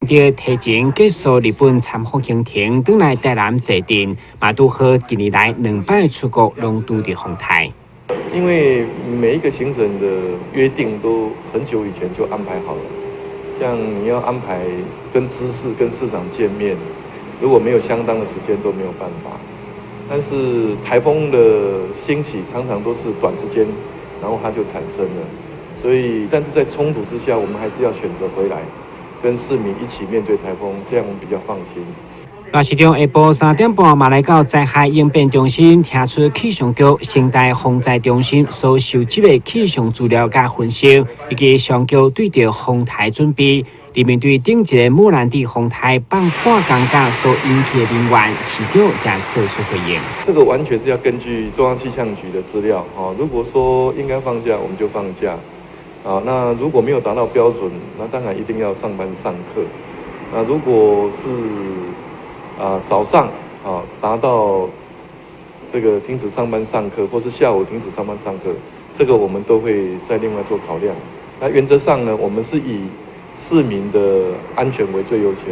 在提前结束日本参访行程，转来台南坐镇，嘛拄好近年来2摆出国拢拄伫风台。因为每一个行程的约定都很久以前就安排好了，像你要安排跟知事、跟市长见面，如果没有相当的时间都没有办法。但是台风的兴起常常都是短时间，然后它就产生了，所以但是在冲突之下，我们还是要选择回来，跟市民一起面对台风，这样我们比较放心。罗市长下晡3点半嘛来到灾害应变中心，听出气象局生态防灾中心所收集的气象资料甲分析，以及上局对着风台准备。而面对顶一个莫兰蒂风台放半工假所引起的民怨，市长才做出回应。这个完全是要根据中央气象局的资料如果说应该放假，我们就放假那如果没有达到标准，那当然一定要上班上课。那如果是早上达到这个停止上班上课，或是下午停止上班上课，这个我们都会再另外做考量。那原则上呢，我们是以市民的安全为最优先。